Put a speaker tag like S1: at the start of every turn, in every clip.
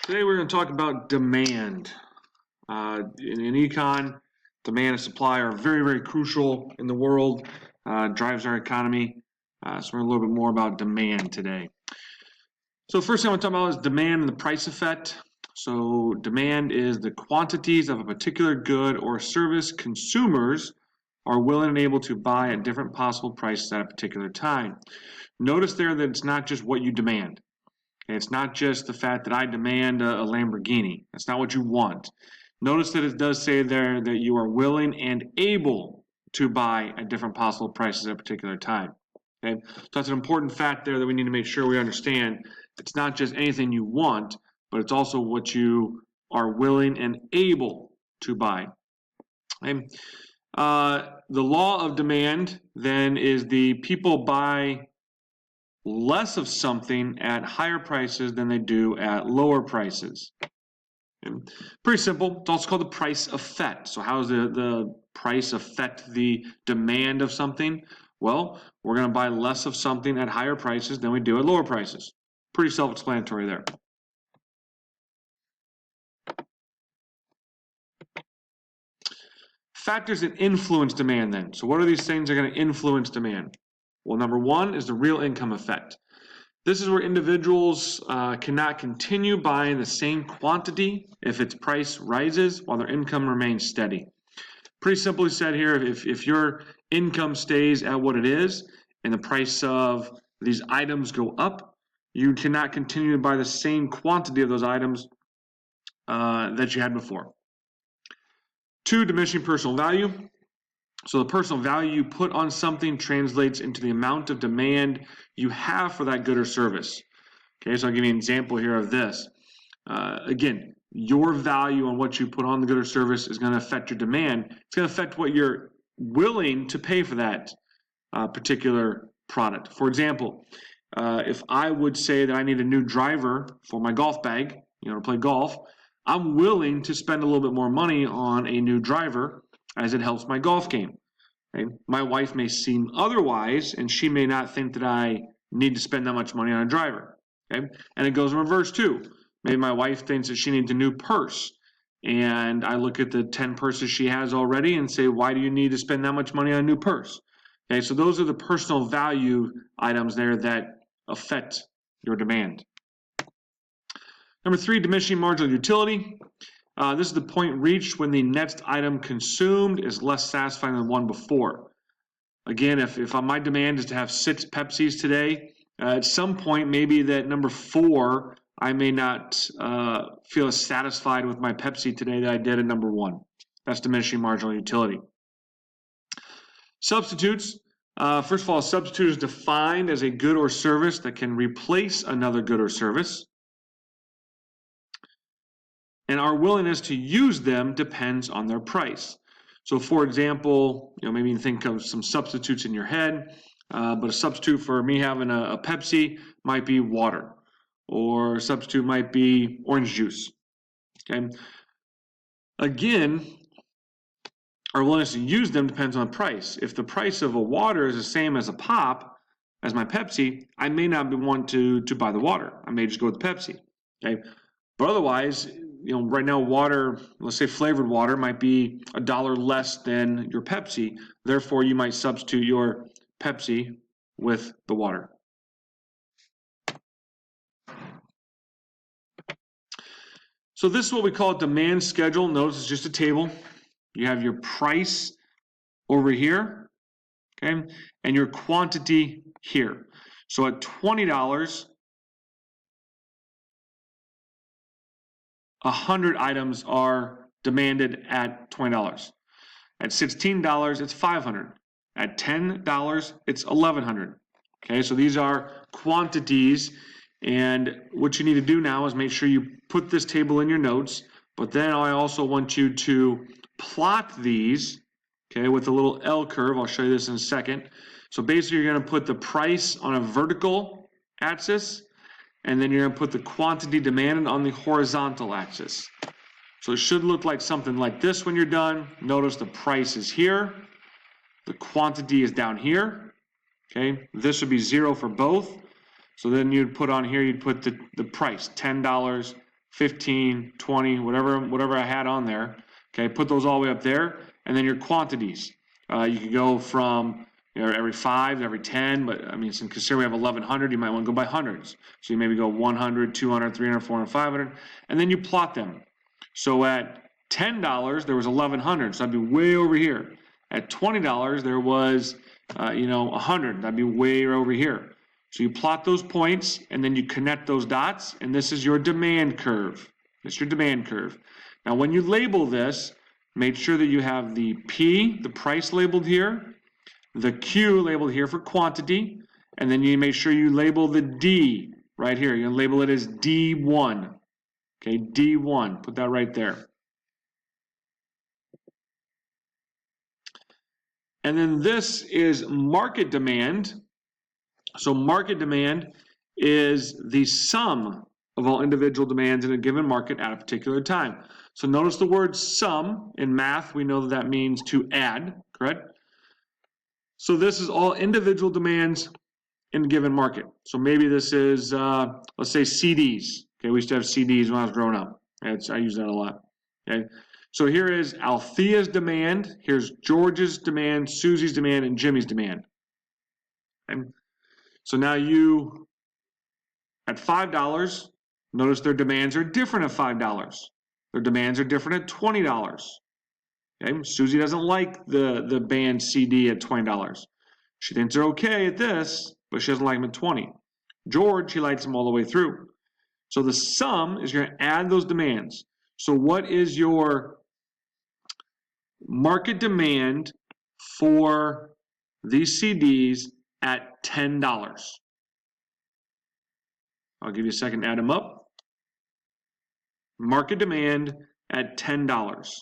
S1: Today we're going to talk about demand. In econ, demand and supply are very, very crucial in the world, drives our economy. So we're a little bit more about demand today. So the first thing I want to talk about is demand and the price effect. So demand is the quantities of a particular good or service consumers are willing and able to buy at different possible prices at a particular time. Notice there that it's not just what you demand. It's not just the fact that I demand a Lamborghini. That's not what you want. Notice that it does say there that you are willing and able to buy at different possible prices at a particular time. Okay? So that's an important fact there that we need to make sure we understand. It's not just anything you want, but it's also what you are willing and able to buy. Okay? The law of demand then is the people buy less of something at higher prices than they do at lower prices. And pretty simple. It's also called the price effect. So how does the price affect the demand of something? Well, we're going to buy less of something at higher prices than we do at lower prices. Pretty self-explanatory there. Factors that influence demand then. So what are these things that are going to influence demand? Well, number one is the real income effect. This is where individuals cannot continue buying the same quantity if its price rises while their income remains steady. Pretty simply said here, if your income stays at what it is and the price of these items go up, you cannot continue to buy the same quantity of those items that you had before. 2, diminishing personal value. So the personal value you put on something translates into the amount of demand you have for that good or service. Okay, so I'll give you an example here of this. Again, your value on what you put on the good or service is going to affect your demand. It's going to affect what you're willing to pay for that particular product. For example, if I would say that I need a new driver for my golf bag, to play golf, I'm willing to spend a little bit more money on a new driver as it helps my golf game. Okay? My wife may seem otherwise, and she may not think that I need to spend that much money on a driver. Okay? And it goes in reverse too. Maybe my wife thinks that she needs a new purse, and I look at the 10 purses she has already and say, why do you need to spend that much money on a new purse? Okay, so those are the personal value items there that affect your demand. Number 3, diminishing marginal utility. This is the point reached when the next item consumed is less satisfying than the one before. Again, if my demand is to have 6 Pepsis today, at some point maybe that number 4, I may not feel as satisfied with my Pepsi today that I did at number 1. That's diminishing marginal utility. Substitutes. First of all, a substitute is defined as a good or service that can replace another good or service. And our willingness to use them depends on their price. So for example, maybe you think of some substitutes in your head, but a substitute for me having a Pepsi might be water, or a substitute might be orange juice. Okay. Again, our willingness to use them depends on price. If the price of a water is the same as a pop, as my Pepsi, I may not want to buy the water. I may just go with the Pepsi. Okay. But otherwise, right now water, let's say flavored water, might be $1 less than your Pepsi. Therefore, you might substitute your Pepsi with the water. So this is what we call a demand schedule. Notice it's just a table. You have your price over here, okay, and your quantity here. So at $20, 100 items are demanded at $20. At $16, it's 500. At $10, it's 1,100. Okay, so these are quantities, and what you need to do now is make sure you put this table in your notes, but then I also want you to plot these, okay, with a little L curve. I'll show you this in a second. So basically, you're going to put the price on a vertical axis, and then you're going to put the quantity demanded on the horizontal axis. So it should look like something like this when you're done. Notice the price is here. The quantity is down here. Okay, this would be 0 for both. So then you'd put on here, you'd put the price, $10, 15, 20, whatever I had on there. Okay, put those all the way up there, and then your quantities. You could go from every 5, every 10, but I mean, since consider we have 1,100, you might want to go by hundreds. So you maybe go 100, 200, 300, 400, 500, and then you plot them. So at $10, there was 1,100, so that'd be way over here. At $20, there was 100, that'd be way over here. So you plot those points, and then you connect those dots, and this is your demand curve. That's your demand curve. Now, when you label this, make sure that you have the P, the price, labeled here, the Q labeled here for quantity, and then you make sure you label the D right here. You're going to label it as D1. Okay, D1. Put that right there. And then this is market demand. So market demand is the sum of all individual demands in a given market at a particular time. So notice the word sum. In math, we know that that means to add, correct? So this is all individual demands in a given market. So maybe this is, let's say CDs. Okay, we used to have CDs when I was growing up. I use that a lot. Okay, so here is Althea's demand. Here's George's demand, Susie's demand, and Jimmy's demand. Okay. So now you, at $5, notice their demands are different at $5. Their demands are different at $20. Okay? Susie doesn't like the band CD at $20. She thinks they're okay at this, but she doesn't like them at $20. George, he likes them all the way through. So the sum is going to add those demands. So what is your market demand for these CDs at $10? I'll give you a second to add them up. Market demand at $10.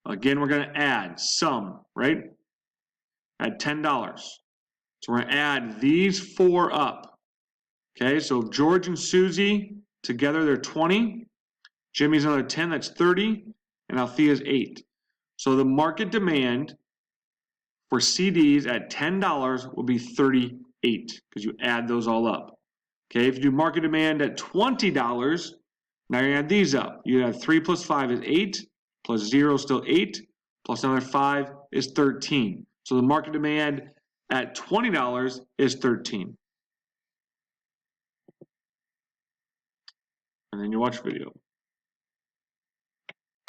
S1: Again, we're going to add sum, right? At $10. So we're going to add these 4 up. Okay, so George and Susie together, they're 20. Jimmy's another 10, that's 30. And Althea's 8. So the market demand for CDs at $10 will be 38 because you add those all up. Okay, if you do market demand at $20, now you're going to add these up. You have 3 plus 5 is 8, plus 0 is still 8, plus another 5 is 13. So the market demand at $20 is 13. And then you watch video.